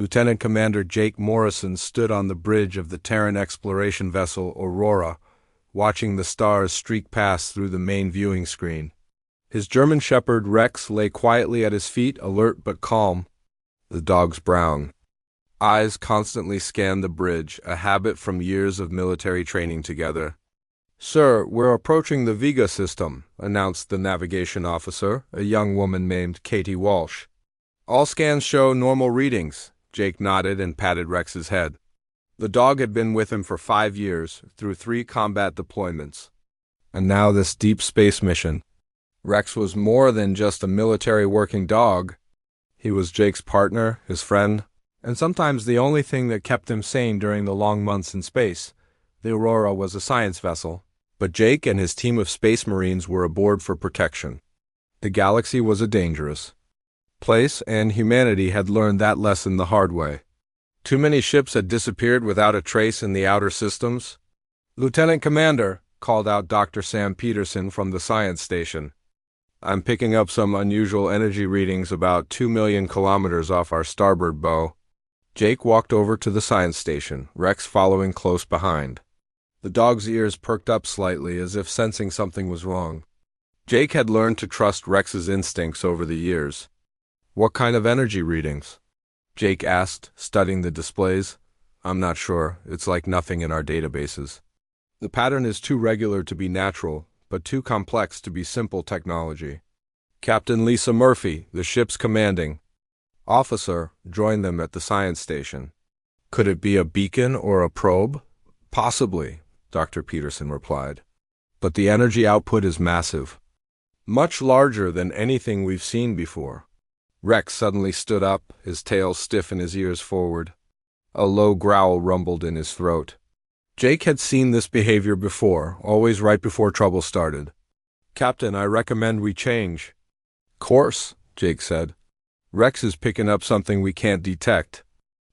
Lieutenant Commander Jake Morrison stood on the bridge of the Terran exploration vessel Aurora, watching the stars streak past through the main viewing screen. His German shepherd Rex lay quietly at his feet, alert but calm. The dog's brown eyes constantly scanned the bridge, a habit from years of military training together. "Sir, we're approaching the Vega system," announced the navigation officer, a young woman named Katie Walsh. "All scans show normal readings." Jake nodded and patted Rex's head. The dog had been with him for 5 years, through 3 combat deployments. And now this deep space mission. Rex was more than just a military working dog. He was Jake's partner, his friend, and sometimes the only thing that kept him sane during the long months in space. The Aurora was a science vessel, but Jake and his team of space marines were aboard for protection. The galaxy was a dangerous place, and humanity had learned that lesson the hard way. Too many ships had disappeared without a trace in the outer systems. "Lieutenant Commander," called out Dr. Sam Peterson from the science station, "I'm picking up some unusual energy readings about 2 million kilometers off our starboard bow." Jake walked over to the science station, Rex following close behind. The dog's ears perked up slightly, as if sensing something was wrong. Jake had learned to trust Rex's instincts over the years. "What kind of energy readings?" Jake asked, studying the displays. "I'm not sure. It's like nothing in our databases. The pattern is too regular to be natural, but too complex to be simple technology." Captain Lisa Murphy, the ship's commanding officer, joined them at the science station. "Could it be a beacon or a probe?" "Possibly," Dr. Peterson replied. "But the energy output is massive. Much larger than anything we've seen before." Rex suddenly stood up, his tail stiff and his ears forward. A low growl rumbled in his throat. Jake had seen this behavior before, always right before trouble started. "Captain, I recommend we change." "Course," Jake said. "Rex is picking up something we can't detect."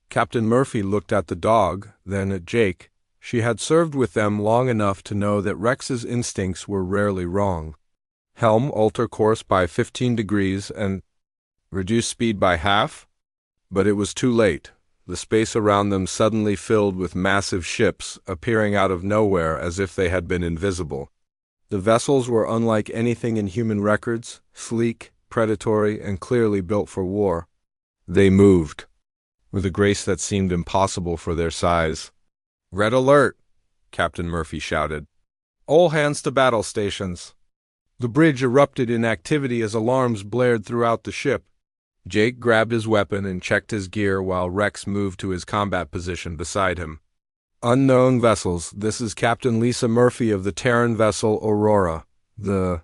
Captain Murphy looked at the dog, then at Jake. She had served with them long enough to know that Rex's instincts were rarely wrong. "Helm, alter course by 15 degrees and reduce speed by half?" But it was too late. The space around them suddenly filled with massive ships, appearing out of nowhere as if they had been invisible. The vessels were unlike anything in human records, sleek, predatory, and clearly built for war. They moved with a grace that seemed impossible for their size. "Red alert!" Captain Murphy shouted. "All hands to battle stations." The bridge erupted in activity as alarms blared throughout the ship. Jake grabbed his weapon and checked his gear while Rex moved to his combat position beside him. "Unknown vessels, this is Captain Lisa Murphy of the Terran vessel Aurora. The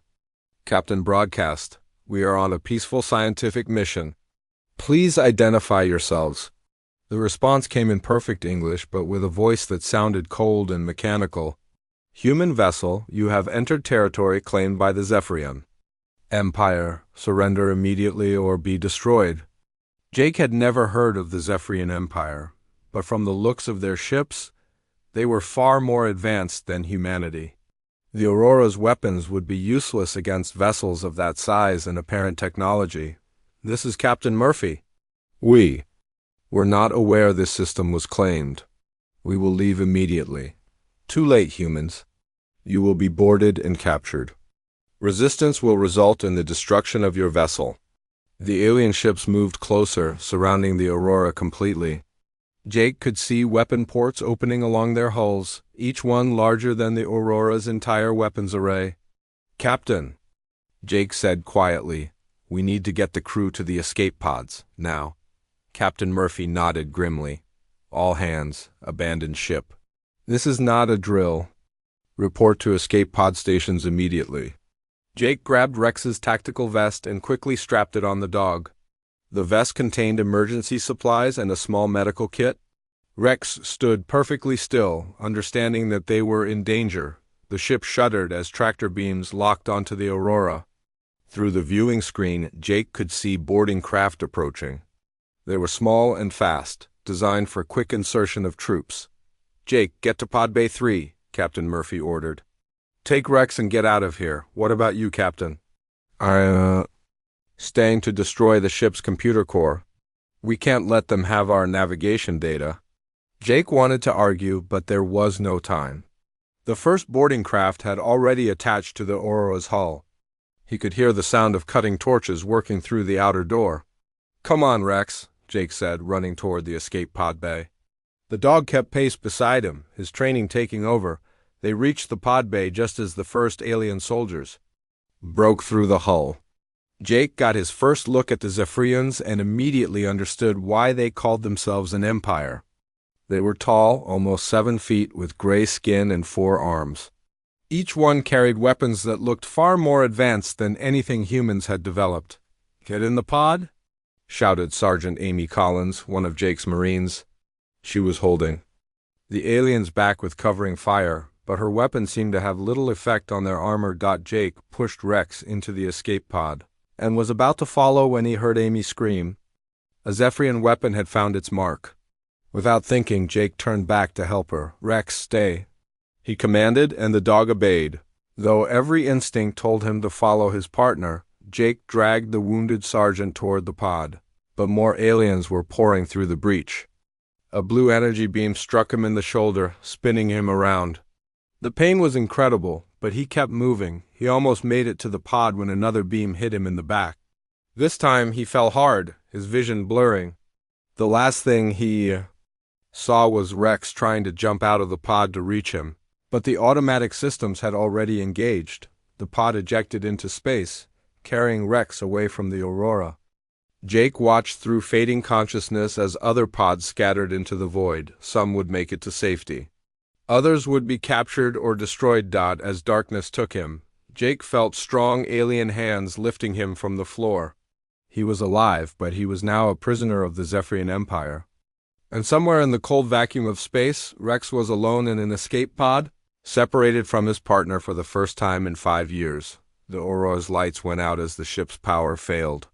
captain broadcast. We are on a peaceful scientific mission. Please identify yourselves." The response came in perfect English, but with a voice that sounded cold and mechanical. "Human vessel, you have entered territory claimed by the Zephyrian Empire. Surrender immediately or be destroyed." Jake had never heard of the Zephyrian Empire, but from the looks of their ships, they were far more advanced than humanity. The Aurora's weapons would be useless against vessels of that size and apparent technology. "This is Captain Murphy. We were not aware this system was claimed. We will leave immediately." "Too late, humans. You will be boarded and captured. Resistance will result in the destruction of your vessel." The alien ships moved closer, surrounding the Aurora completely. Jake could see weapon ports opening along their hulls, each one larger than the Aurora's entire weapons array. "Captain," Jake said quietly, "we need to get the crew to the escape pods, now." Captain Murphy nodded grimly. "All hands, abandon ship. This is not a drill. Report to escape pod stations immediately." Jake grabbed Rex's tactical vest and quickly strapped it on the dog. The vest contained emergency supplies and a small medical kit. Rex stood perfectly still, understanding that they were in danger. The ship shuddered as tractor beams locked onto the Aurora. Through the viewing screen, Jake could see boarding craft approaching. They were small and fast, designed for quick insertion of troops. "Jake, get to Pod Bay 3, Captain Murphy ordered. "Take Rex and get out of here. What about you, Captain?" Staying to destroy the ship's computer core." We can't let them have our navigation data. Jake wanted to argue, but there was no time. The first boarding craft had already attached to the Aurora's hull. He could hear the sound of cutting torches working through the outer door. "Come on, Rex," Jake said, running toward the escape pod bay. The dog kept pace beside him, his training taking over. They reached the pod bay just as the first alien soldiers broke through the hull. Jake got his first look at the Zephyrians and immediately understood why they called themselves an empire. They were tall, almost 7 feet, with gray skin and 4 arms. Each one carried weapons that looked far more advanced than anything humans had developed. "Get in the pod?" shouted Sergeant Amy Collins, one of Jake's Marines. She was holding the aliens back with covering fire, but her weapon seemed to have little effect on their armor. Jake pushed Rex into the escape pod and was about to follow when he heard Amy scream. A Zephyrian weapon had found its mark. Without thinking, Jake turned back to help her. "Rex, stay," he commanded, and the dog obeyed. Though every instinct told him to follow his partner, Jake dragged the wounded sergeant toward the pod. But more aliens were pouring through the breach. A blue energy beam struck him in the shoulder, spinning him around. The pain was incredible, but he kept moving. He almost made it to the pod when another beam hit him in the back. This time he fell hard, his vision blurring. The last thing he saw was Rex trying to jump out of the pod to reach him. But the automatic systems had already engaged. The pod ejected into space, carrying Rex away from the Aurora. Jake watched through fading consciousness as other pods scattered into the void. Some would make it to safety. Others would be captured or destroyed. As darkness took him, Jake felt strong alien hands lifting him from the floor. He was alive, but he was now a prisoner of the Zephyrian Empire. And somewhere in the cold vacuum of space, Rex was alone in an escape pod, separated from his partner for the first time in 5 years. The Aurora's lights went out as the ship's power failed.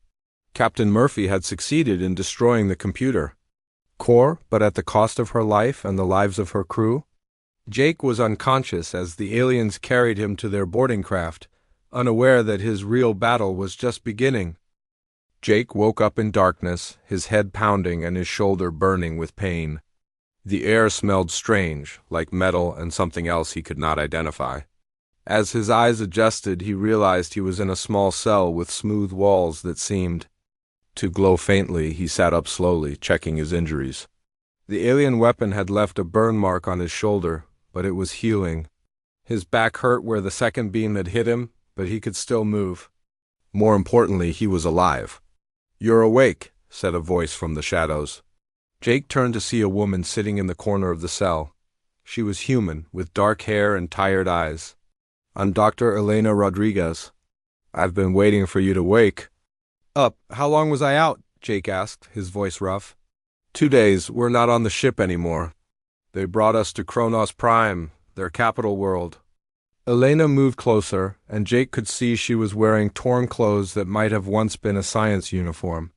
Captain Murphy had succeeded in destroying the computer core, but at the cost of her life and the lives of her crew. Jake was unconscious as the aliens carried him to their boarding craft, unaware that his real battle was just beginning. Jake woke up in darkness, his head pounding and his shoulder burning with pain. The air smelled strange, like metal and something else he could not identify. As his eyes adjusted, he realized he was in a small cell with smooth walls that seemed to glow faintly. He sat up slowly, checking his injuries. The alien weapon had left a burn mark on his shoulder, but it was healing. His back hurt where the second beam had hit him, but he could still move. More importantly, he was alive. "You're awake," said a voice from the shadows. Jake turned to see a woman sitting in the corner of the cell. She was human, with dark hair and tired eyes. "I'm Dr. Elena Rodriguez. I've been waiting for you to wake." "Up. How long was I out?" Jake asked, his voice rough. 2 days. We're not on the ship anymore. They brought us to Kronos Prime, their capital world." Elena moved closer, and Jake could see she was wearing torn clothes that might have once been a science uniform.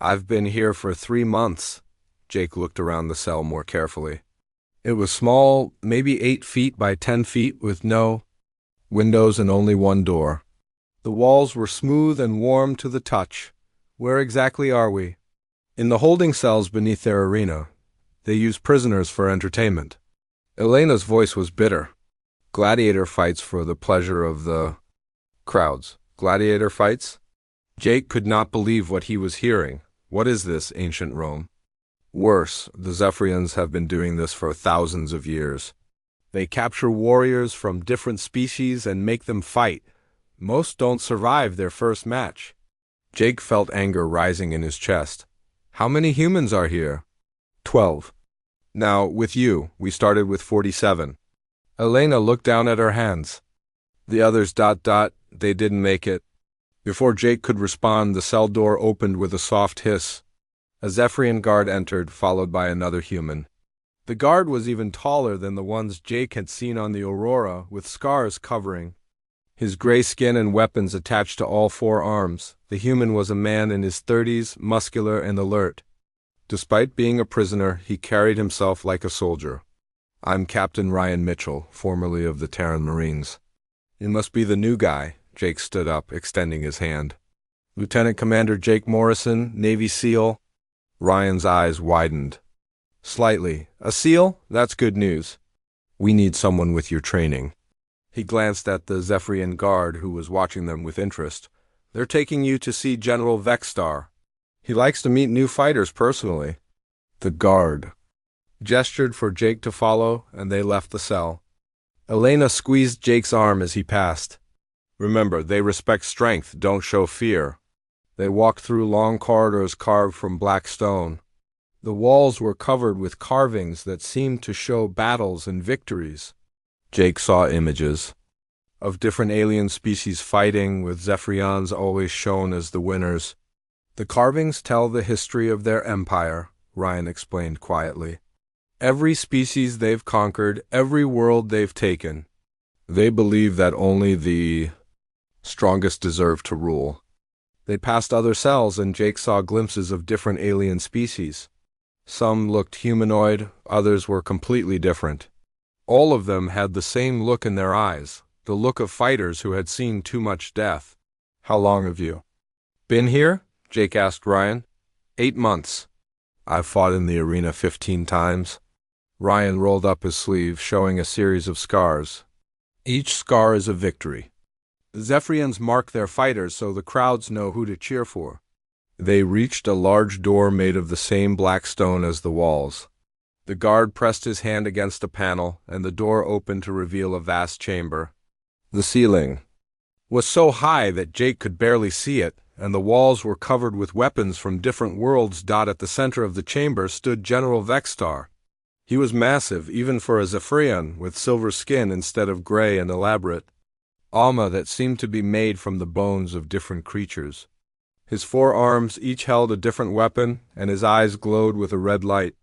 "I've been here for 3 months." Jake looked around the cell more carefully. It was small, maybe 8 feet by 10 feet, with no windows and only one door. The walls were smooth and warm to the touch. "Where exactly are we?" "In the holding cells beneath their arena. They use prisoners for entertainment." Elena's voice was bitter. "Gladiator fights for the pleasure of the crowds." "Gladiator fights?" Jake could not believe what he was hearing. "What is this, ancient Rome?" "Worse, the Zephyrians have been doing this for thousands of years. They capture warriors from different species and make them fight. Most don't survive their first match." Jake felt anger rising in his chest. "How many humans are here?" 12. "Now, with you, we started with 47. Elena looked down at her hands. "The others ... they didn't make it." Before Jake could respond, the cell door opened with a soft hiss. A Zephyrian guard entered, followed by another human. The guard was even taller than the ones Jake had seen on the Aurora, with scars covering his gray skin and weapons attached to all 4 arms. The human was a man in his 30s, muscular and alert. Despite being a prisoner, he carried himself like a soldier. "I'm Captain Ryan Mitchell, formerly of the Terran Marines." "You must be the new guy." Jake stood up, extending his hand. "Lieutenant Commander Jake Morrison, Navy SEAL." Ryan's eyes widened. Slightly. A seal? That's good news. We need someone with your training. He glanced at the Zephyrian guard who was watching them with interest. They're taking you to see General Vexstar. He likes to meet new fighters personally. The guard gestured for Jake to follow, and they left the cell. Elena squeezed Jake's arm as he passed. Remember, they respect strength, don't show fear. They walked through long corridors carved from black stone. The walls were covered with carvings that seemed to show battles and victories. Jake saw images of different alien species fighting, with Zephyrians always shown as the winners. The carvings tell the history of their empire, Ryan explained quietly. Every species they've conquered, every world they've taken. They believe that only the strongest deserve to rule. They passed other cells, and Jake saw glimpses of different alien species. Some looked humanoid, others were completely different. All of them had the same look in their eyes, the look of fighters who had seen too much death. How long have you been here? Jake asked Ryan. 8 months. I've fought in the arena 15 times. Ryan rolled up his sleeve, showing a series of scars. Each scar is a victory. The Zephyrians mark their fighters so the crowds know who to cheer for. They reached a large door made of the same black stone as the walls. The guard pressed his hand against a panel, and the door opened to reveal a vast chamber. The ceiling was so high that Jake could barely see it, and the walls were covered with weapons from different worlds. At the center of the chamber stood General Vexstar. He was massive, even for a Zephyrian, with silver skin instead of gray and elaborate armor that seemed to be made from the bones of different creatures. His 4 arms each held a different weapon, and his eyes glowed with a red light.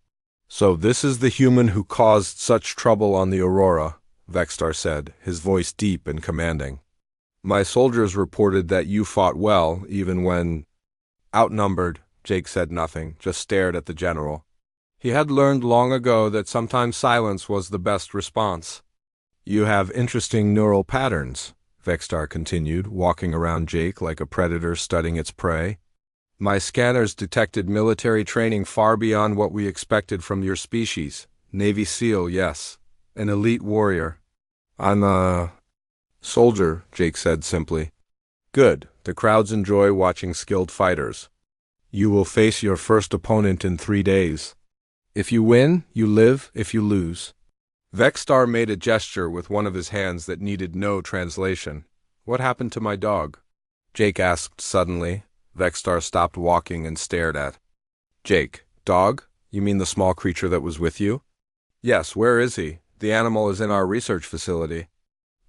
So this is the human who caused such trouble on the Aurora, Vexstar said, his voice deep and commanding. My soldiers reported that you fought well, even when outnumbered. Jake said nothing, just stared at the general. He had learned long ago that sometimes silence was the best response. You have interesting neural patterns, Vexstar continued, walking around Jake like a predator studying its prey. My scanners detected military training far beyond what we expected from your species. Navy SEAL, yes. An elite warrior. I'm a soldier, Jake said simply. Good. The crowds enjoy watching skilled fighters. You will face your first opponent in 3 days. If you win, you live. If you lose. Vexstar made a gesture with one of his hands that needed no translation. What happened to my dog? Jake asked suddenly. Vexstar stopped walking and stared at Jake. Dog? You mean the small creature that was with you? Yes, where is he? The animal is in our research facility.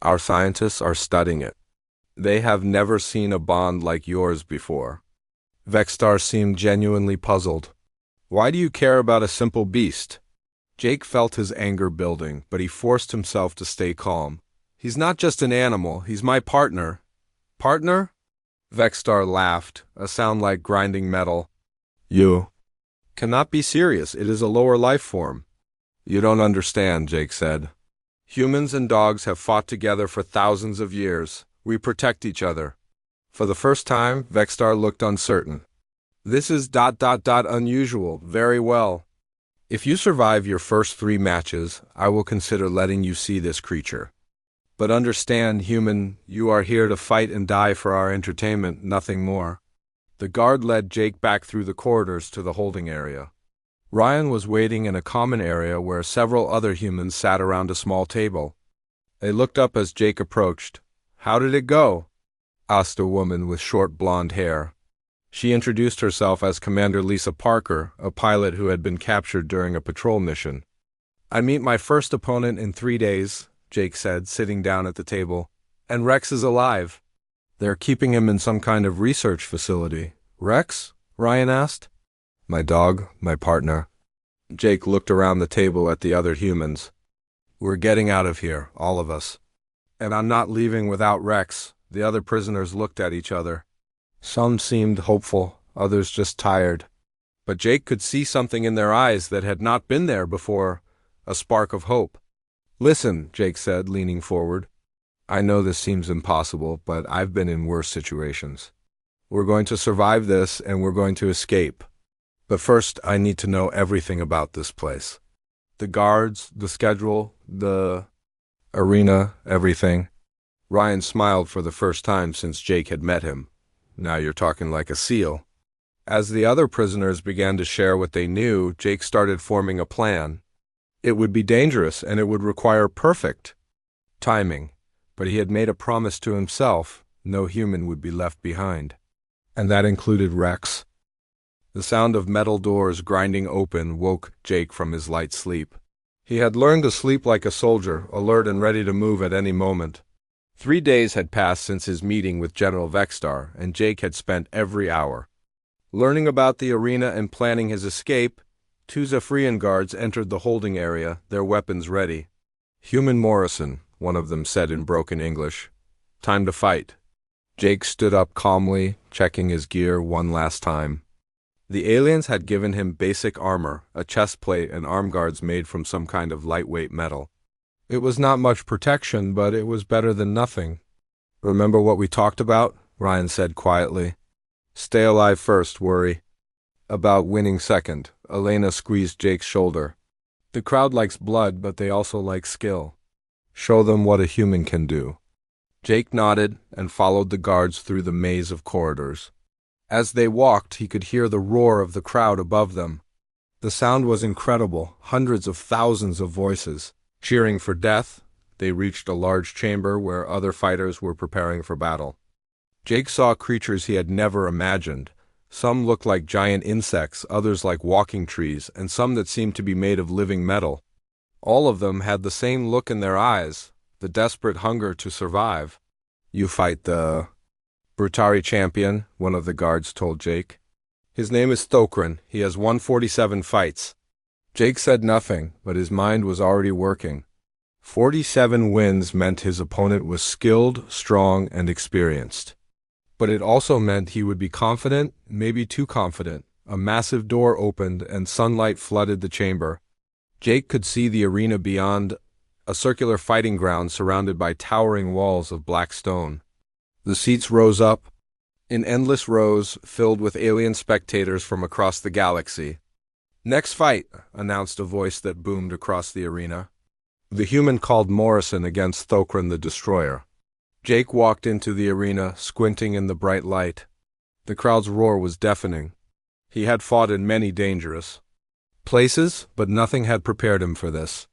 Our scientists are studying it. They have never seen a bond like yours before. Vexstar seemed genuinely puzzled. Why do you care about a simple beast? Jake felt his anger building, but he forced himself to stay calm. He's not just an animal, he's my partner. Partner? Vexstar laughed, a sound like grinding metal. You cannot be serious, it is a lower life form. You don't understand, Jake said. Humans and dogs have fought together for thousands of years. We protect each other. For the first time, Vexstar looked uncertain. This is unusual. Very well. If you survive your first 3 matches, I will consider letting you see this creature. But understand, human, you are here to fight and die for our entertainment, nothing more. The guard led Jake back through the corridors to the holding area. Ryan was waiting in a common area where several other humans sat around a small table. They looked up as Jake approached. How did it go? Asked a woman with short blonde hair. She introduced herself as Commander Lisa Parker, a pilot who had been captured during a patrol mission. I meet my first opponent in 3 days, Jake said, sitting down at the table. And Rex is alive. They're keeping him in some kind of research facility. Rex? Ryan asked. My dog, my partner. Jake looked around the table at the other humans. We're getting out of here, all of us. And I'm not leaving without Rex. The other prisoners looked at each other. Some seemed hopeful, others just tired. But Jake could see something in their eyes that had not been there before, a spark of hope. Listen, Jake said, leaning forward. I know this seems impossible, but I've been in worse situations. We're going to survive this, and we're going to escape. But first, I need to know everything about this place. The guards, the schedule, the arena, everything. Ryan smiled for the first time since Jake had met him. Now you're talking like a SEAL. As the other prisoners began to share what they knew, Jake started forming a plan. It would be dangerous and it would require perfect timing, but he had made a promise to himself: no human would be left behind. And that included Rex. The sound of metal doors grinding open woke Jake from his light sleep. He had learned to sleep like a soldier, alert and ready to move at any moment. 3 days had passed since his meeting with General Vexstar, and Jake had spent every hour learning about the arena and planning his escape. 2 Zephyrian guards entered the holding area, their weapons ready. "Human Morrison," one of them said in broken English. "Time to fight." Jake stood up calmly, checking his gear one last time. The aliens had given him basic armor, a chest plate and arm guards made from some kind of lightweight metal. It was not much protection, but it was better than nothing. "Remember what we talked about?" Ryan said quietly. "Stay alive first, worry about winning second." Elena squeezed Jake's shoulder. "The crowd likes blood, but they also like skill. Show them what a human can do." Jake nodded and followed the guards through the maze of corridors. As they walked, he could hear the roar of the crowd above them. The sound was incredible, hundreds of thousands of voices cheering for death. They reached a large chamber where other fighters were preparing for battle. Jake saw creatures he had never imagined. Some looked like giant insects, others like walking trees, and some that seemed to be made of living metal. All of them had the same look in their eyes, the desperate hunger to survive. "You fight the Brutari champion," one of the guards told Jake. "His name is Thokran. He has won 47 fights." Jake said nothing, but his mind was already working. 47 wins meant his opponent was skilled, strong, and experienced. But it also meant he would be confident, maybe too confident. A massive door opened and sunlight flooded the chamber. Jake could see the arena beyond, a circular fighting ground surrounded by towering walls of black stone. The seats rose up in endless rows, filled with alien spectators from across the galaxy. "Next fight," announced a voice that boomed across the arena. The human called Morrison against Thokran the Destroyer. Jake walked into the arena, squinting in the bright light. The crowd's roar was deafening. He had fought in many dangerous places, but nothing had prepared him for this.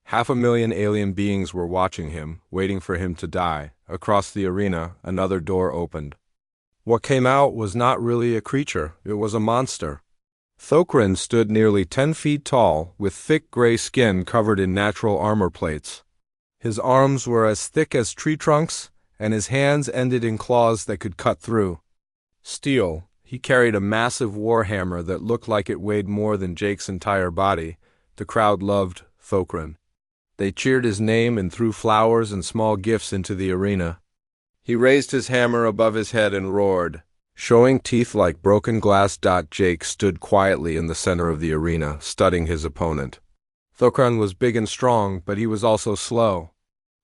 500,000 alien beings were watching him, waiting for him to die. Across the arena, another door opened. What came out was not really a creature, it was a monster. Thokran stood nearly 10 feet tall, with thick gray skin covered in natural armor plates. His arms were as thick as tree trunks, and his hands ended in claws that could cut through steel. He carried a massive warhammer that looked like it weighed more than Jake's entire body. The crowd loved Thokran. They cheered his name and threw flowers and small gifts into the arena. He raised his hammer above his head and roared, showing teeth like broken glass. Jake stood quietly in the center of the arena, studying his opponent. Thokran was big and strong, but he was also slow.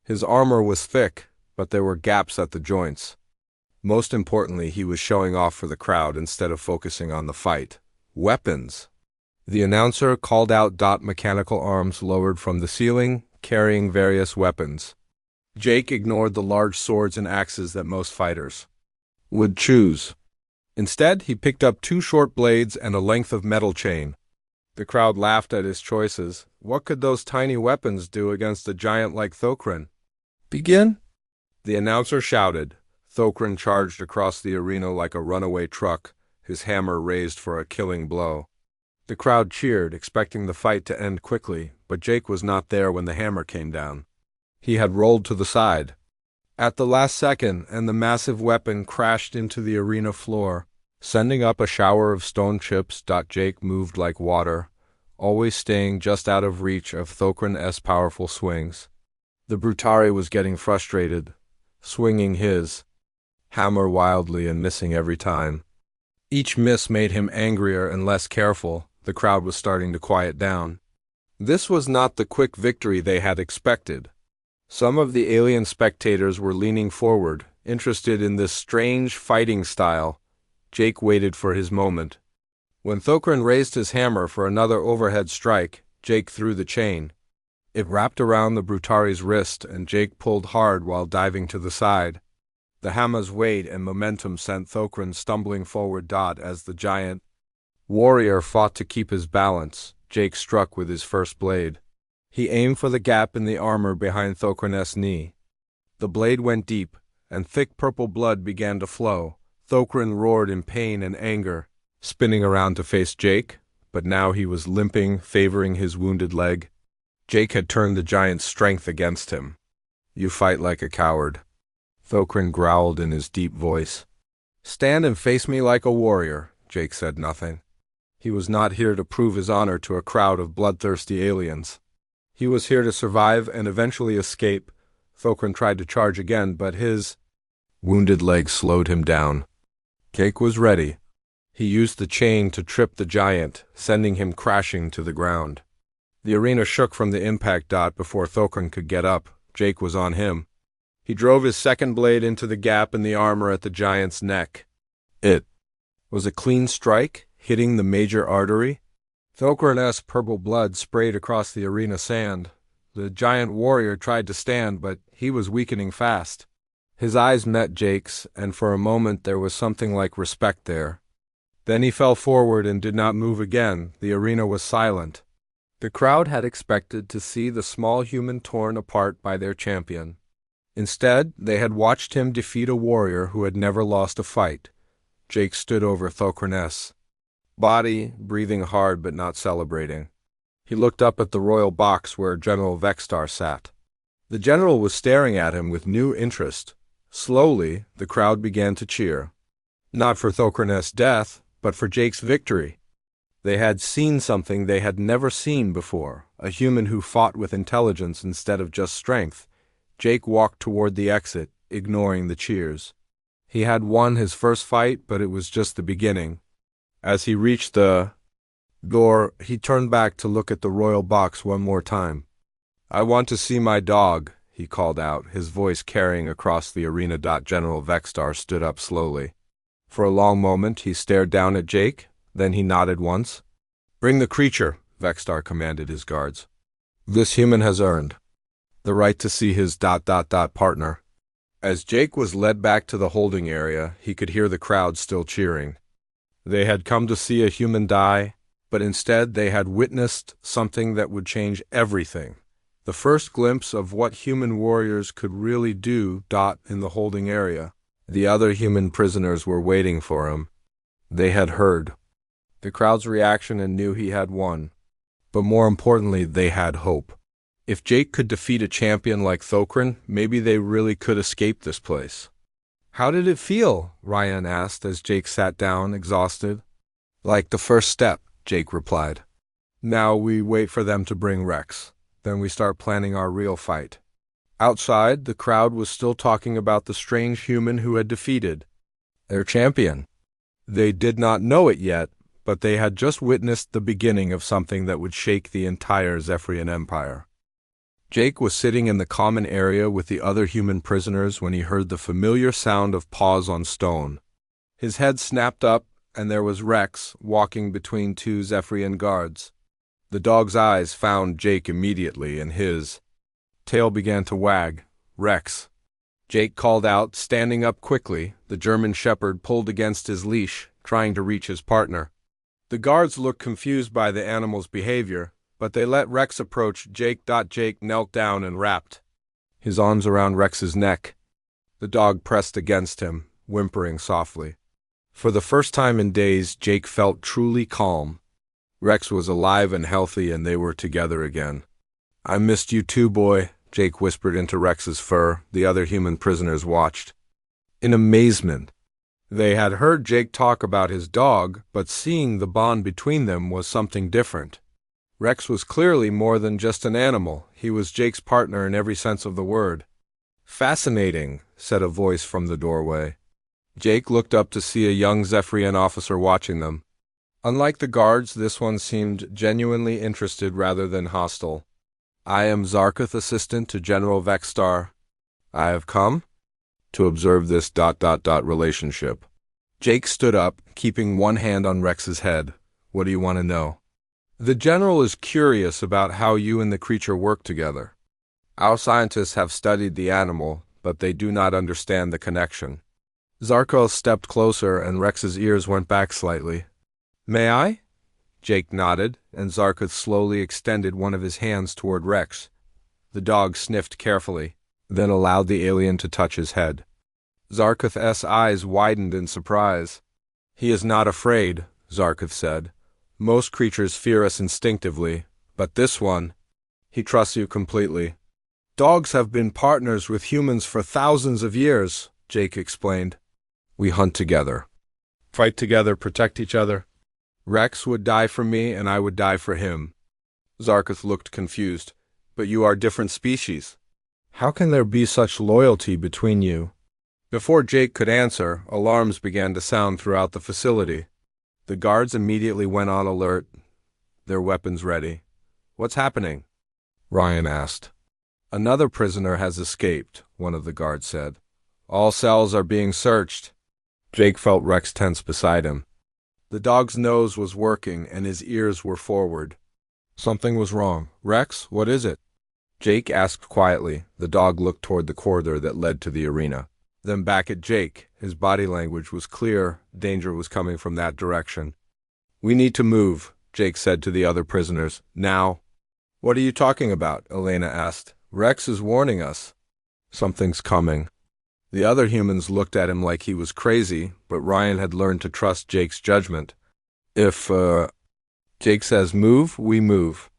His armor was thick, but there were gaps at the joints. Most importantly, he was showing off for the crowd instead of focusing on the fight. Weapons. The announcer called out. Mechanical arms lowered from the ceiling, carrying various weapons. Jake ignored the large swords and axes that most fighters would choose. Instead, he picked up 2 short blades and a length of metal chain. The crowd laughed at his choices. What could those tiny weapons do against a giant like Thokran? "Begin?" The announcer shouted. Thokran charged across the arena like a runaway truck, his hammer raised for a killing blow. The crowd cheered, expecting the fight to end quickly, but Jake was not there when the hammer came down. He had rolled to the side at the last second, and the massive weapon crashed into the arena floor, sending up a shower of stone chips. Jake moved like water, always staying just out of reach of Thokran's powerful swings. The Brutari was getting frustrated, swinging his hammer wildly and missing every time. Each miss made him angrier and less careful. The crowd was starting to quiet down. This was not the quick victory they had expected. Some of the alien spectators were leaning forward, interested in this strange fighting style. Jake waited for his moment. When Thokran raised his hammer for another overhead strike, Jake threw the chain. It wrapped around the Brutari's wrist, and Jake pulled hard while diving to the side. The hammer's weight and momentum sent Thokran stumbling forward. As the giant warrior fought to keep his balance, Jake struck with his first blade. He aimed for the gap in the armor behind Thokran's knee. The blade went deep, and thick purple blood began to flow. Thokran roared in pain and anger, spinning around to face Jake, but now he was limping, favoring his wounded leg. Jake had turned the giant's strength against him. "You fight like a coward," Thokran growled in his deep voice. "Stand and face me like a warrior." Jake said nothing. He was not here to prove his honor to a crowd of bloodthirsty aliens. He was here to survive and eventually escape. Thokran tried to charge again, but his wounded leg slowed him down. Jake was ready. He used the chain to trip the giant, sending him crashing to the ground. The arena shook from the impact. Before Thokran could get up, Jake was on him. He drove his second blade into the gap in the armor at the giant's neck. It was a clean strike, hitting the major artery. Thokran's purple blood sprayed across the arena sand. The giant warrior tried to stand, but he was weakening fast. His eyes met Jake's, and for a moment there was something like respect there. Then he fell forward and did not move again. The arena was silent. The crowd had expected to see the small human torn apart by their champion. Instead, they had watched him defeat a warrior who had never lost a fight. Jake stood over Thokran's body, breathing hard but not celebrating. He looked up at the royal box where General Vexstar sat. The general was staring at him with new interest. Slowly, the crowd began to cheer. Not for Thokran's death, but for Jake's victory. They had seen something they had never seen before, a human who fought with intelligence instead of just strength. Jake walked toward the exit, ignoring the cheers. He had won his first fight, but it was just the beginning. As he reached the door, he turned back to look at the royal box one more time. "I want to see my dog," he called out, his voice carrying across the arena. General Vexstar stood up slowly. For a long moment, he stared down at Jake. Then he nodded once. "Bring the creature," Vexstar commanded his guards. "This human has earned the right to see his partner." As Jake was led back to the holding area, he could hear the crowd still cheering. They had come to see a human die, but instead they had witnessed something that would change everything. The first glimpse of what human warriors could really do. In the holding area, the other human prisoners were waiting for him. They had heard the crowd's reaction and knew he had won. But more importantly, they had hope. If Jake could defeat a champion like Thokran, maybe they really could escape this place. "How did it feel?" Ryan asked as Jake sat down, exhausted. "Like the first step," Jake replied. "Now we wait for them to bring Rex. Then we start planning our real fight." Outside, the crowd was still talking about the strange human who had defeated their champion. They did not know it yet, but they had just witnessed the beginning of something that would shake the entire Zephyrian Empire. Jake was sitting in the common area with the other human prisoners when he heard the familiar sound of paws on stone. His head snapped up, and there was Rex walking between two Zephyrian guards. The dog's eyes found Jake immediately, and his tail began to wag. "Rex!" Jake called out, standing up quickly. The German shepherd pulled against his leash, trying to reach his partner. The guards looked confused by the animal's behavior, but they let Rex approach Jake. Jake knelt down and wrapped his arms around Rex's neck. The dog pressed against him, whimpering softly. For the first time in days, Jake felt truly calm. Rex was alive and healthy, and they were together again. "I missed you too, boy," Jake whispered into Rex's fur. The other human prisoners watched in amazement. They had heard Jake talk about his dog, but seeing the bond between them was something different. Rex was clearly more than just an animal. He was Jake's partner in every sense of the word. "Fascinating," said a voice from the doorway. Jake looked up to see a young Zephyrian officer watching them. Unlike the guards, this one seemed genuinely interested rather than hostile. "I am Zarketh, assistant to General Vexstar. I have come to observe this relationship." Jake stood up, keeping one hand on Rex's head. What do you want to know? The general is curious about how you and the creature work together. Our scientists have studied the animal, but they do not understand the connection. Zarko stepped closer and Rex's ears went back slightly. May I? Jake nodded, and Zarkoth slowly extended one of his hands toward Rex. The dog sniffed carefully, then allowed the alien to touch his head. Zarkoth's eyes widened in surprise. He is not afraid, Zarkoth said. Most creatures fear us instinctively, but this one, he trusts you completely. Dogs have been partners with humans for thousands of years, Jake explained. We hunt together. Fight together, protect each other. Rex would die for me and I would die for him. Zarkoth looked confused. But you are different species. How can there be such loyalty between you? Before Jake could answer, alarms began to sound throughout the facility. The guards immediately went on alert, their weapons ready. What's happening? Ryan asked. Another prisoner has escaped, one of the guards said. All cells are being searched. Jake felt Rex tense beside him. The dog's nose was working and his ears were forward. Something was wrong. Rex, what is it? Jake asked quietly. The dog looked toward the corridor that led to the arena. Then back at Jake. His body language was clear. Danger was coming from that direction. We need to move, Jake said to the other prisoners. Now. What are you talking about? Elena asked. Rex is warning us. Something's coming. The other humans looked at him like he was crazy, but Ryan had learned to trust Jake's judgment. If, Jake says move, we move.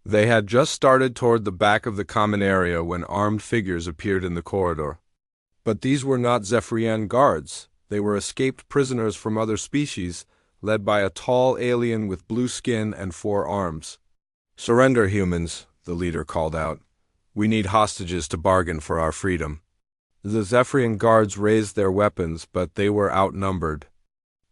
They had just started toward the back of the common area when armed figures appeared in the corridor. But these were not Zephyrian guards. They were escaped prisoners from other species, led by a tall alien with blue skin and 4 arms. Surrender, humans, the leader called out. We need hostages to bargain for our freedom. The Zephyrian guards raised their weapons, but they were outnumbered.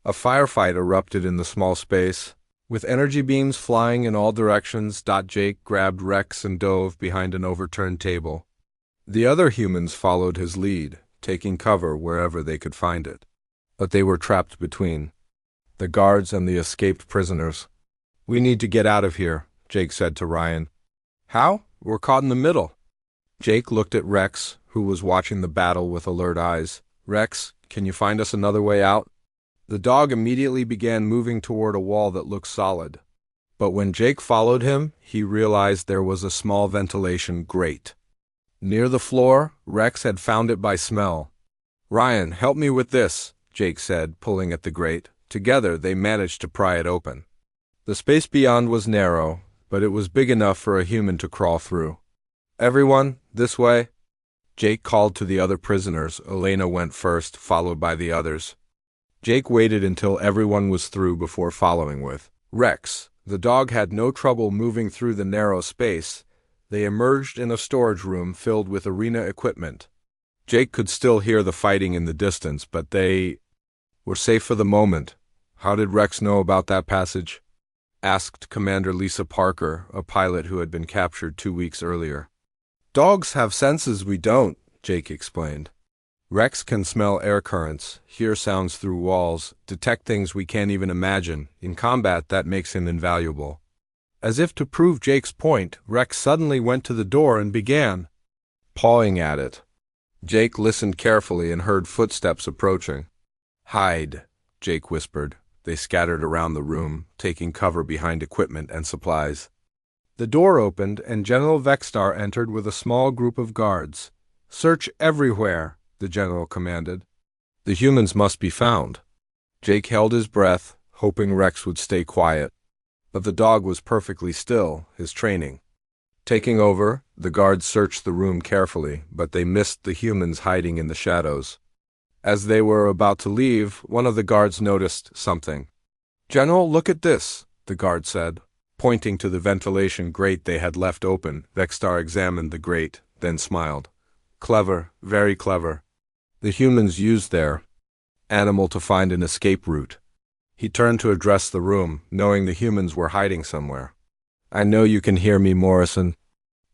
A firefight erupted in the small space. With energy beams flying in all directions, Jake grabbed Rex and dove behind an overturned table. The other humans followed his lead, taking cover wherever they could find it. But they were trapped between the guards and the escaped prisoners. We need to get out of here, Jake said to Ryan. How? We're caught in the middle. Jake looked at Rex, who was watching the battle with alert eyes. Rex, can you find us another way out? The dog immediately began moving toward a wall that looked solid. But when Jake followed him, he realized there was a small ventilation grate. Near the floor, Rex had found it by smell. Ryan, help me with this, Jake said, pulling at the grate. Together, they managed to pry it open. The space beyond was narrow, but it was big enough for a human to crawl through. Everyone, this way. Jake called to the other prisoners. Elena went first, followed by the others. Jake waited until everyone was through before following with Rex. The dog had no trouble moving through the narrow space. They emerged in a storage room filled with arena equipment. Jake could still hear the fighting in the distance, but they were safe for the moment. How did Rex know about that passage? Asked Commander Lisa Parker, a pilot who had been captured 2 weeks earlier. Dogs have senses we don't, Jake explained. Rex can smell air currents, hear sounds through walls, detect things we can't even imagine. In combat, that makes him invaluable. As if to prove Jake's point, Rex suddenly went to the door and began pawing at it. Jake listened carefully and heard footsteps approaching. Hide, Jake whispered. They scattered around the room, taking cover behind equipment and supplies. The door opened and General Vexstar entered with a small group of guards. Search everywhere, the general commanded. The humans must be found. Jake held his breath, hoping Rex would stay quiet. But the dog was perfectly still, his training. Taking over, the guards searched the room carefully, but they missed the humans hiding in the shadows. As they were about to leave, one of the guards noticed something. General, look at this, the guard said. Pointing to the ventilation grate they had left open, Vexstar examined the grate, then smiled. Clever, very clever. The humans used their animal to find an escape route. He turned to address the room, knowing the humans were hiding somewhere. I know you can hear me, Morrison.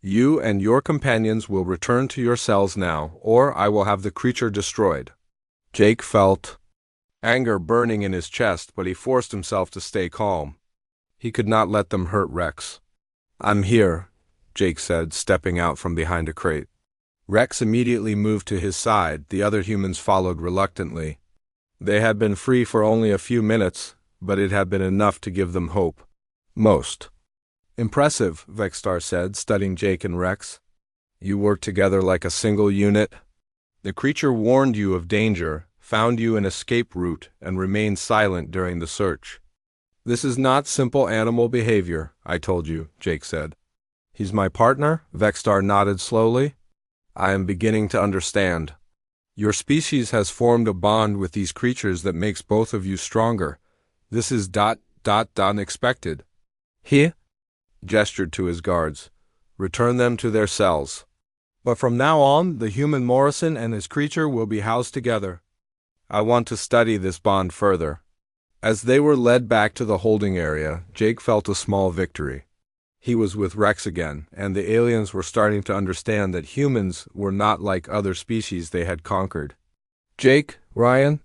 You and your companions will return to your cells now, or I will have the creature destroyed. Jake felt anger burning in his chest, but he forced himself to stay calm. He could not let them hurt Rex. "I'm here," Jake said, stepping out from behind a crate. Rex immediately moved to his side. The other humans followed reluctantly. They had been free for only a few minutes, but it had been enough to give them hope. Most. "Impressive," Vexstar said, studying Jake and Rex. "You work together like a single unit. The creature warned you of danger, found you an escape route, and remained silent during the search." "This is not simple animal behavior, I told you," Jake said. "He's my partner?" Vexstar nodded slowly. "I am beginning to understand. Your species has formed a bond with these creatures that makes both of you stronger. This is unexpected." He gestured to his guards. "Return them to their cells. But from now on, the human Morrison and his creature will be housed together. I want to study this bond further." As they were led back to the holding area, Jake felt a small victory. He was with Rex again, and the aliens were starting to understand that humans were not like other species they had conquered. "Jake, Ryan,"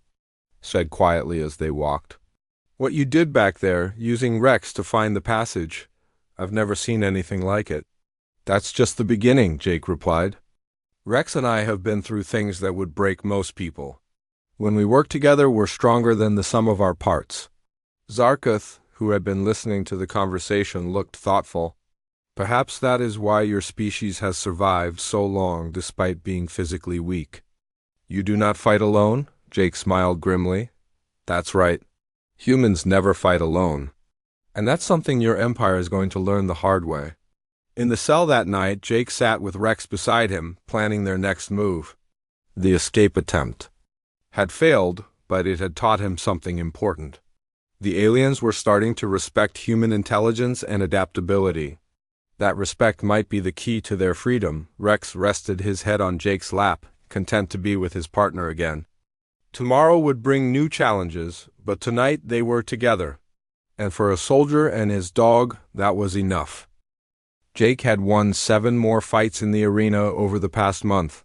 said quietly as they walked. "What you did back there, using Rex to find the passage, I've never seen anything like it." "That's just the beginning," Jake replied. "Rex and I have been through things that would break most people. When we work together, we're stronger than the sum of our parts." Zarkuth, who had been listening to the conversation, looked thoughtful. "Perhaps that is why your species has survived so long despite being physically weak." "You do not fight alone?" Jake smiled grimly. "That's right. Humans never fight alone. And that's something your empire is going to learn the hard way." In the cell that night, Jake sat with Rex beside him, planning their next move. The escape attempt had failed, but it had taught him something important. The aliens were starting to respect human intelligence and adaptability. That respect might be the key to their freedom. Rex rested his head on Jake's lap, content to be with his partner again. Tomorrow would bring new challenges, but tonight they were together. And for a soldier and his dog, that was enough. Jake had won 7 more fights in the arena over the past month.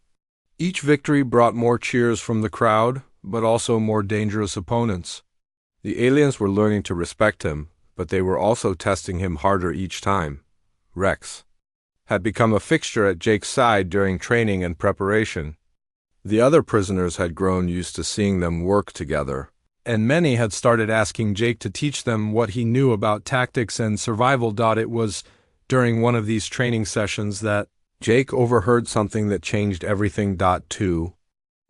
Each victory brought more cheers from the crowd, but also more dangerous opponents. The aliens were learning to respect him, but they were also testing him harder each time. Rex had become a fixture at Jake's side during training and preparation. The other prisoners had grown used to seeing them work together, and many had started asking Jake to teach them what he knew about tactics and survival. It was during one of these training sessions that Jake overheard something that changed everything. Two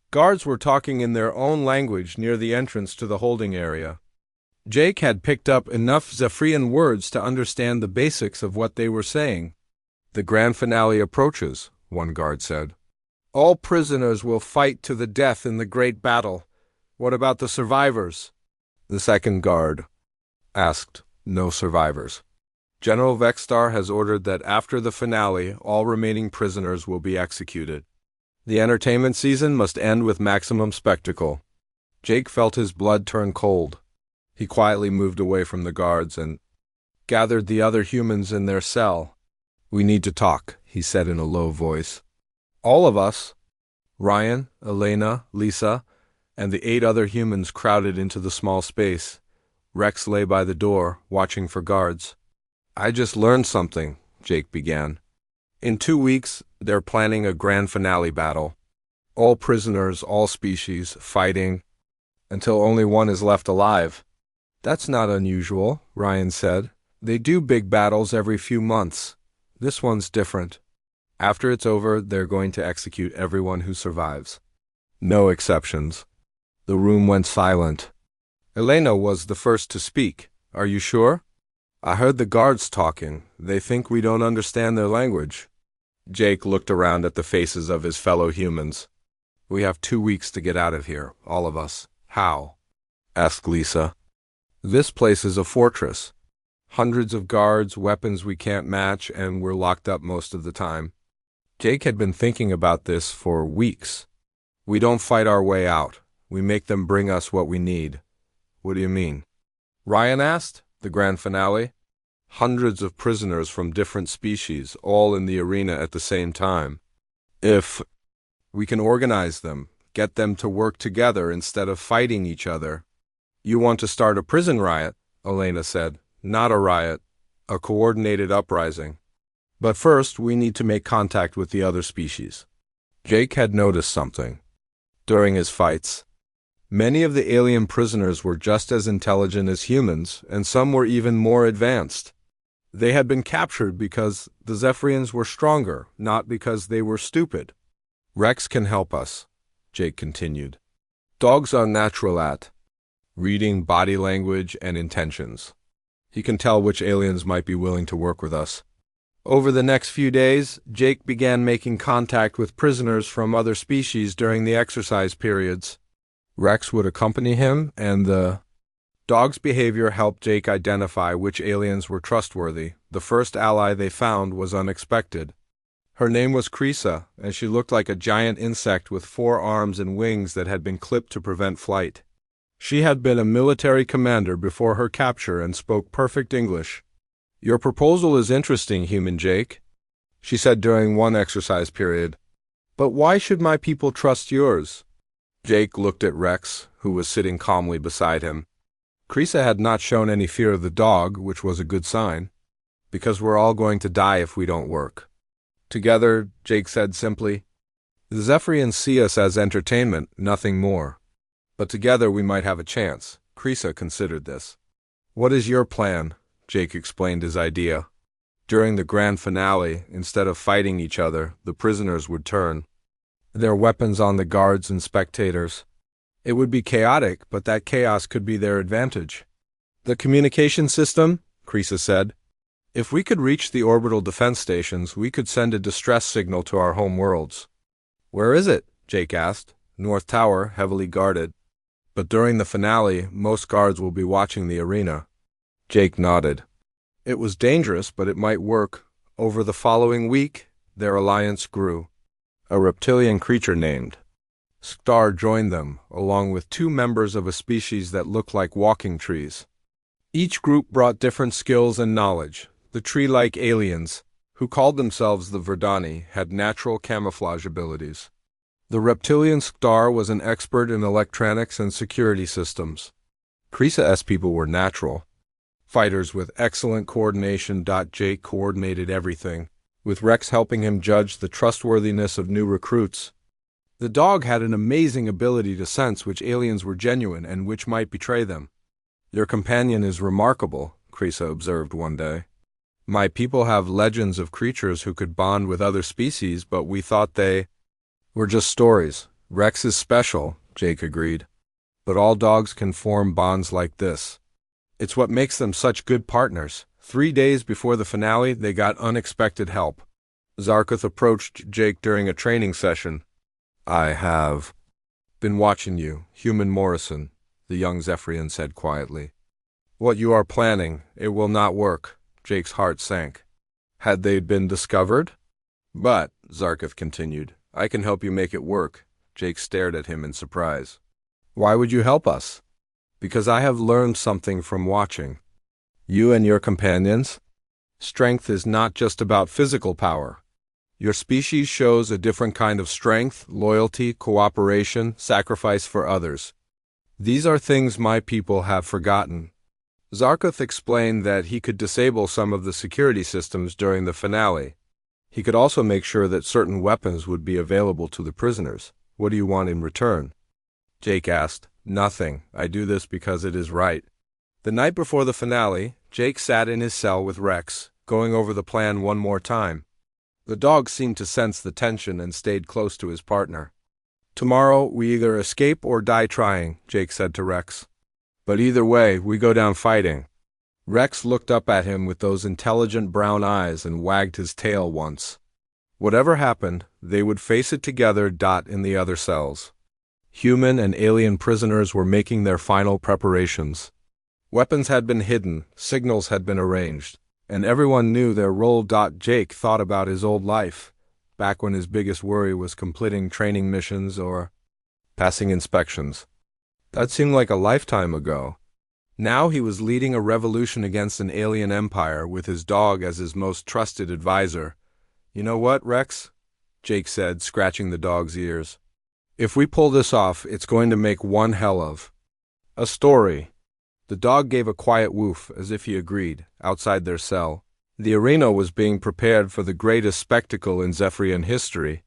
guards were talking in their own language near the entrance to the holding area. Jake had picked up enough Zephyrian words to understand the basics of what they were saying. "The grand finale approaches," one guard said. "All prisoners will fight to the death in the great battle. What about the survivors?" The second guard asked. "No survivors. General Vexstar has ordered that after the finale, all remaining prisoners will be executed. The entertainment season must end with maximum spectacle." Jake felt his blood turn cold. He quietly moved away from the guards and gathered the other humans in their cell. "We need to talk," he said in a low voice. All of us, Ryan, Elena, Lisa, and the 8 other humans crowded into the small space. Rex lay by the door, watching for guards. "I just learned something," Jake began. "In 2 weeks, they're planning a grand finale battle. All prisoners, all species, fighting, until only one is left alive." "That's not unusual," Ryan said. "They do big battles every few months. This one's different. After it's over, they're going to execute everyone who survives. No exceptions." The room went silent. Elena was the first to speak. "Are you sure? I heard the guards talking. They think we don't understand their language." Jake looked around at the faces of his fellow humans. "We have 2 weeks to get out of here, all of us." "How?" asked Lisa. "This place is a fortress. Hundreds of guards, weapons we can't match, and we're locked up most of the time." Jake had been thinking about this for weeks. "We don't fight our way out. We make them bring us what we need." "What do you mean?" Ryan asked. "The grand finale? Hundreds of prisoners from different species, all in the arena at the same time. If we can organize them, get them to work together instead of fighting each other." "You want to start a prison riot?" Elena said. Not a riot, a coordinated uprising. But first, we need to make contact with the other species. Jake had noticed something. During his fights, many of the alien prisoners were just as intelligent as humans, and some were even more advanced. They had been captured because the Zephyrians were stronger, not because they were stupid. Rex can help us, Jake continued. Dogs are natural at reading body language and intentions. He can tell which aliens might be willing to work with us. Over the next few days, Jake began making contact with prisoners from other species during the exercise periods. Rex would accompany him, and the dog's behavior helped Jake identify which aliens were trustworthy. The first ally they found was unexpected. Her name was Krisa, and she looked like a giant insect with 4 arms and wings that had been clipped to prevent flight. She had been a military commander before her capture and spoke perfect English. "Your proposal is interesting, human Jake," she said during one exercise period. "But why should my people trust yours?" Jake looked at Rex, who was sitting calmly beside him. Krisa had not shown any fear of the dog, which was a good sign. "Because we're all going to die if we don't work together," Jake said simply. "The Zephyrians see us as entertainment, nothing more. But together we might have a chance." Krisa considered this. "What is your plan?" Jake explained his idea. During the grand finale, instead of fighting each other, the prisoners would turn their weapons on the guards and spectators. It would be chaotic, but that chaos could be their advantage. "The communication system," Krisa said. "If we could reach the orbital defense stations, we could send a distress signal to our home worlds." "Where is it?" Jake asked. "North Tower, heavily guarded. But during the finale, most guards will be watching the arena." Jake nodded. It was dangerous, but it might work. Over the following week, their alliance grew. A reptilian creature named Star joined them, along with 2 members of a species that looked like walking trees. Each group brought different skills and knowledge. The tree-like aliens, who called themselves the Verdani, had natural camouflage abilities. The reptilian Star was an expert in electronics and security systems. Krisa people were natural fighters with excellent coordination. Jake coordinated everything, with Rex helping him judge the trustworthiness of new recruits. The dog had an amazing ability to sense which aliens were genuine and which might betray them. "Your companion is remarkable," Krisa observed one day. "My people have legends of creatures who could bond with other species, but we thought they were just stories." "Rex is special," Jake agreed. "But all dogs can form bonds like this. It's what makes them such good partners." 3 days before the finale, they got unexpected help. Zarkoth approached Jake during a training session. "I have been watching you, Human Morrison," the young Zephyrian said quietly. "What you are planning, it will not work." Jake's heart sank. Had they been discovered? "But," Zarkoth continued, "I can help you make it work." Jake stared at him in surprise. "Why would you help us?" "Because I have learned something from watching you and your companions. Strength is not just about physical power. Your species shows a different kind of strength, loyalty, cooperation, sacrifice for others. These are things my people have forgotten." Zarkoth explained that he could disable some of the security systems during the finale. He could also make sure that certain weapons would be available to the prisoners. "What do you want in return?" Jake asked. "Nothing. I do this because it is right." The night before the finale, Jake sat in his cell with Rex, going over the plan one more time. The dog seemed to sense the tension and stayed close to his partner. "Tomorrow, we either escape or die trying," Jake said to Rex. "But either way, we go down fighting." Rex looked up at him with those intelligent brown eyes and wagged his tail once. Whatever happened, they would face it together. In the other cells, human and alien prisoners were making their final preparations. Weapons had been hidden, signals had been arranged, and everyone knew their role. Jake thought about his old life, back when his biggest worry was completing training missions or passing inspections. That seemed like a lifetime ago. Now he was leading a revolution against an alien empire with his dog as his most trusted advisor. "You know what, Rex?" Jake said, scratching the dog's ears. "If we pull this off, it's going to make one hell of a story." The dog gave a quiet woof, as if he agreed, outside their cell. The arena was being prepared for the greatest spectacle in Zephyrian history.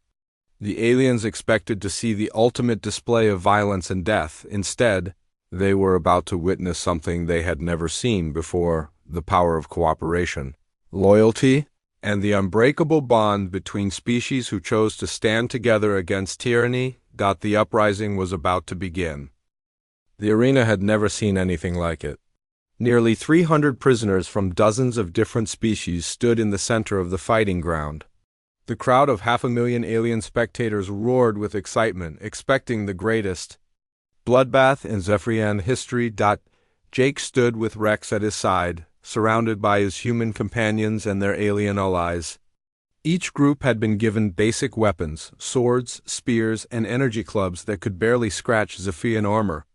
The aliens expected to see the ultimate display of violence and death. Instead, they were about to witness something they had never seen before: the power of cooperation, loyalty, and the unbreakable bond between species who chose to stand together against tyranny. The uprising was about to begin. The arena had never seen anything like it. Nearly 300 prisoners from dozens of different species stood in the center of the fighting ground. The crowd of 500,000 alien spectators roared with excitement, expecting the greatest bloodbath in Zephyrian history. Jake stood with Rex at his side, surrounded by his human companions and their alien allies. Each group had been given basic weapons: swords, spears, and energy clubs that could barely scratch Zephyrian armor.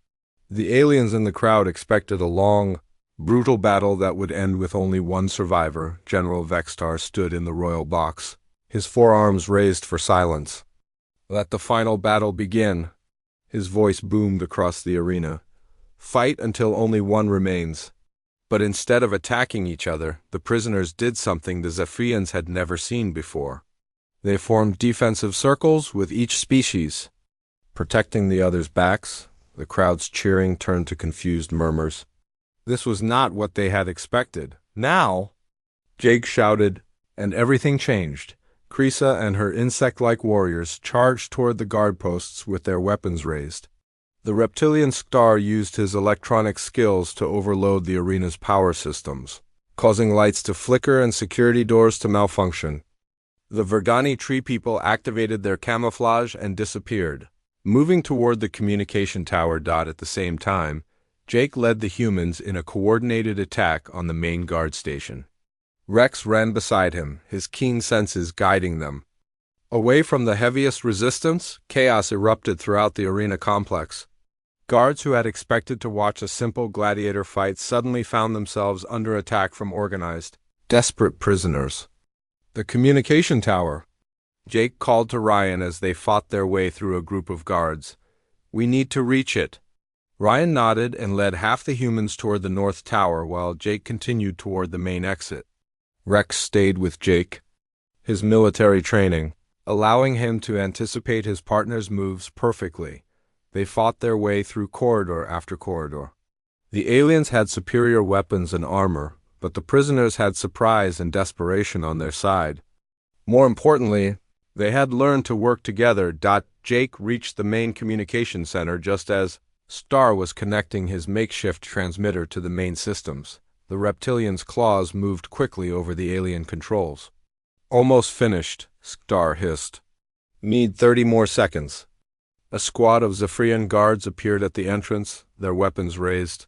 The aliens in the crowd expected a long, brutal battle that would end with only one survivor. General Vextar stood in the royal box, his forearms raised for silence. "Let the final battle begin." His voice boomed across the arena. "Fight until only one remains." But instead of attacking each other, the prisoners did something the Zephyrians had never seen before. They formed defensive circles with each species, protecting the others' backs. The crowd's cheering turned to confused murmurs. This was not what they had expected. "Now!" Jake shouted, and everything changed. Krisa and her insect-like warriors charged toward the guard posts with their weapons raised. The reptilian Star used his electronic skills to overload the arena's power systems, causing lights to flicker and security doors to malfunction. The Vergani tree people activated their camouflage and disappeared, moving toward the communication tower. At the same time, Jake led the humans in a coordinated attack on the main guard station. Rex ran beside him, his keen senses guiding them. Away from the heaviest resistance, chaos erupted throughout the arena complex. Guards who had expected to watch a simple gladiator fight suddenly found themselves under attack from organized, desperate prisoners. "The communication tower," Jake called to Ryan as they fought their way through a group of guards. "We need to reach it." Ryan nodded and led half the humans toward the north tower while Jake continued toward the main exit. Rex stayed with Jake, his military training allowing him to anticipate his partner's moves perfectly. They fought their way through corridor after corridor. The aliens had superior weapons and armor, but the prisoners had surprise and desperation on their side. More importantly, they had learned to work together. Jake reached the main communication center just as Star was connecting his makeshift transmitter to the main systems. The reptilian's claws moved quickly over the alien controls. "Almost finished," Star hissed. "Need 30 more seconds." A squad of Zephyrian guards appeared at the entrance, their weapons raised.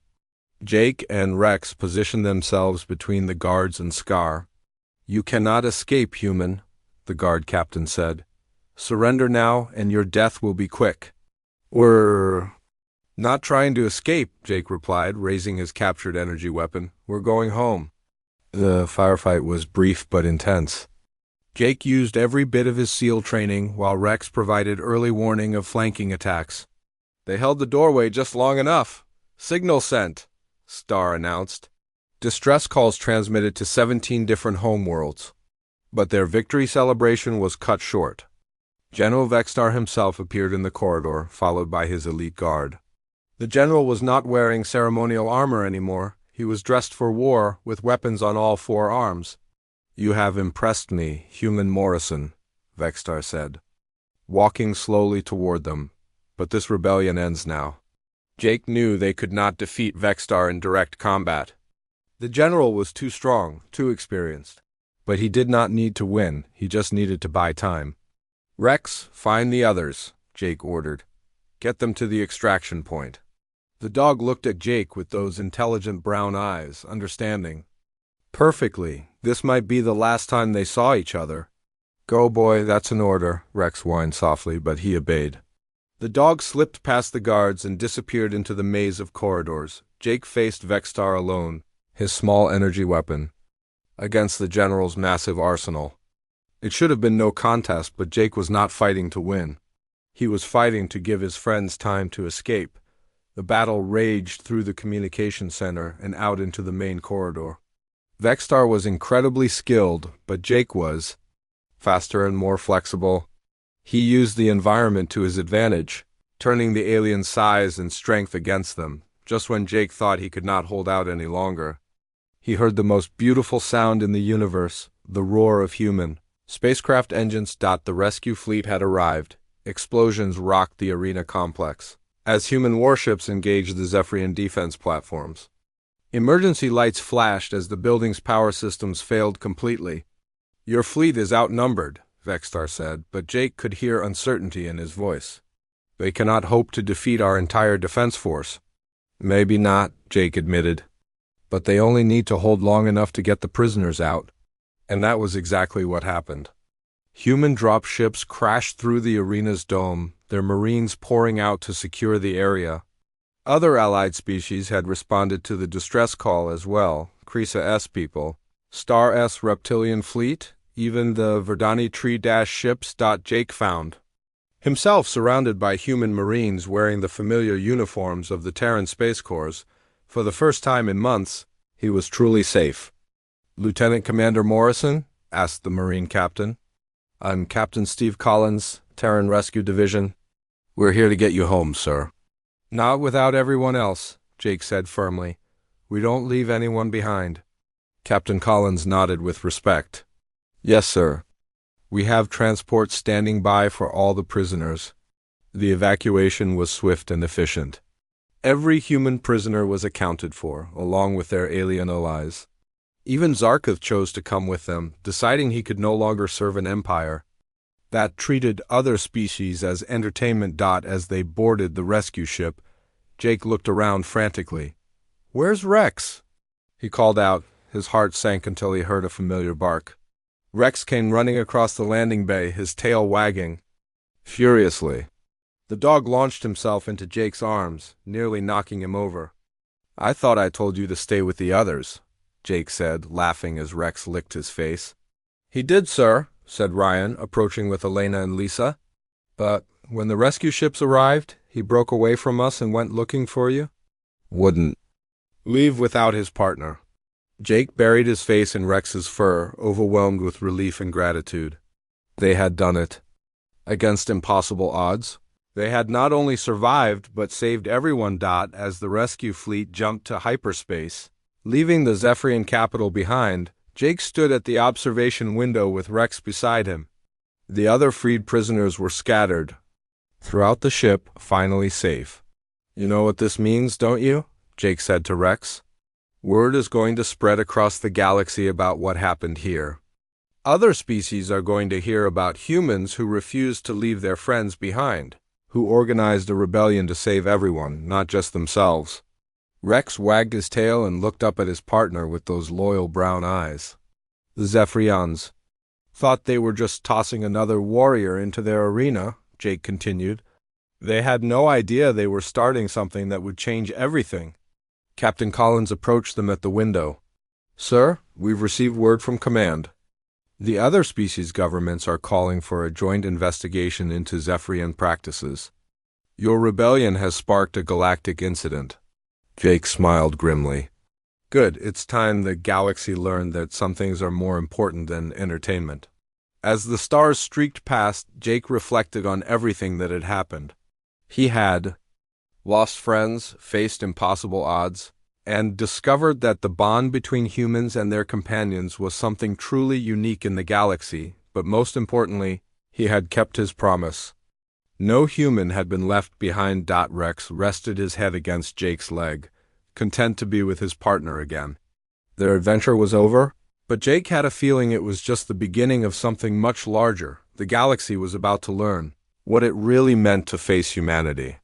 Jake and Rex positioned themselves between the guards and Scar. "You cannot escape, human," the guard captain said. "Surrender now, and your death will be quick." "We're not trying to escape," Jake replied, raising his captured energy weapon. "We're going home." The firefight was brief but intense. Jake used every bit of his SEAL training, while Rex provided early warning of flanking attacks. "They held the doorway just long enough. Signal sent," Star announced. Distress calls transmitted to 17 different homeworlds. But their victory celebration was cut short. General Vextar himself appeared in the corridor, followed by his elite guard. The general was not wearing ceremonial armor anymore. He was dressed for war, with weapons on all 4 arms. "You have impressed me, Human Morrison," Vextar said, walking slowly toward them. "But this rebellion ends now." Jake knew they could not defeat Vextar in direct combat. The general was too strong, too experienced. But he did not need to win, he just needed to buy time. "Rex, find the others," Jake ordered. "Get them to the extraction point." The dog looked at Jake with those intelligent brown eyes, understanding. Perfectly. This might be the last time they saw each other. "Go, boy, that's an order," Rex whined softly, but he obeyed. The dog slipped past the guards and disappeared into the maze of corridors. Jake faced Vextar alone, his small energy weapon, against the general's massive arsenal. It should have been no contest, but Jake was not fighting to win. He was fighting to give his friends time to escape. The battle raged through the communication center and out into the main corridor. Vexstar was incredibly skilled, but Jake was faster and more flexible. He used the environment to his advantage, turning the aliens' size and strength against them, just when Jake thought he could not hold out any longer. He heard the most beautiful sound in the universe, the roar of human spacecraft engines. The rescue fleet had arrived. Explosions rocked the arena complex as human warships engaged the Zephyrian defense platforms. Emergency lights flashed as the building's power systems failed completely. "Your fleet is outnumbered," Vexstar said, but Jake could hear uncertainty in his voice. "They cannot hope to defeat our entire defense force." "Maybe not," Jake admitted. "But they only need to hold long enough to get the prisoners out." And that was exactly what happened. Human dropships crashed through the arena's dome, their marines pouring out to secure the area. Other allied species had responded to the distress call as well: Krisa S people, Star S reptilian fleet, even the Verdani tree-ships. Jake found himself surrounded by human marines wearing the familiar uniforms of the Terran Space Corps. For the first time in months, he was truly safe. "Lieutenant Commander Morrison?" asked the Marine captain. "I'm Captain Steve Collins, Terran Rescue Division." "We're here to get you home, sir." "Not without everyone else," Jake said firmly. "We don't leave anyone behind." Captain Collins nodded with respect. "Yes, sir. We have transport standing by for all the prisoners." The evacuation was swift and efficient. Every human prisoner was accounted for, along with their alien allies. Even Zarkov chose to come with them, deciding he could no longer serve an empire that treated other species as entertainment. As they boarded the rescue ship, Jake looked around frantically. "Where's Rex?" he called out. His heart sank until he heard a familiar bark. Rex came running across the landing bay, his tail wagging furiously. The dog launched himself into Jake's arms, nearly knocking him over. "I thought I told you to stay with the others," Jake said, laughing as Rex licked his face. "He did, sir," said Ryan, approaching with Elena and Lisa. "But when the rescue ships arrived, he broke away from us and went looking for you." "Wouldn't leave without his partner." Jake buried his face in Rex's fur, overwhelmed with relief and gratitude. They had done it. Against impossible odds. They had not only survived, but saved everyone. As the rescue fleet jumped to hyperspace, leaving the Zephyrian capital behind, Jake stood at the observation window with Rex beside him. The other freed prisoners were scattered throughout the ship, finally safe. "You know what this means, don't you?" Jake said to Rex. "Word is going to spread across the galaxy about what happened here. Other species are going to hear about humans who refused to leave their friends behind, who organized a rebellion to save everyone, not just themselves." Rex wagged his tail and looked up at his partner with those loyal brown eyes. "The Zephyrians thought they were just tossing another warrior into their arena," Jake continued. "They had no idea they were starting something that would change everything." Captain Collins approached them at the window. "Sir, we've received word from command. The other species governments are calling for a joint investigation into Zephyrian practices. Your rebellion has sparked a galactic incident." Jake smiled grimly. "Good, it's time the galaxy learned that some things are more important than entertainment." As the stars streaked past, Jake reflected on everything that had happened. He had lost friends, faced impossible odds, and discovered that the bond between humans and their companions was something truly unique in the galaxy, but most importantly, he had kept his promise. No human had been left behind. Rex rested his head against Jake's leg, content to be with his partner again. Their adventure was over, but Jake had a feeling it was just the beginning of something much larger. The galaxy was about to learn what it really meant to face humanity.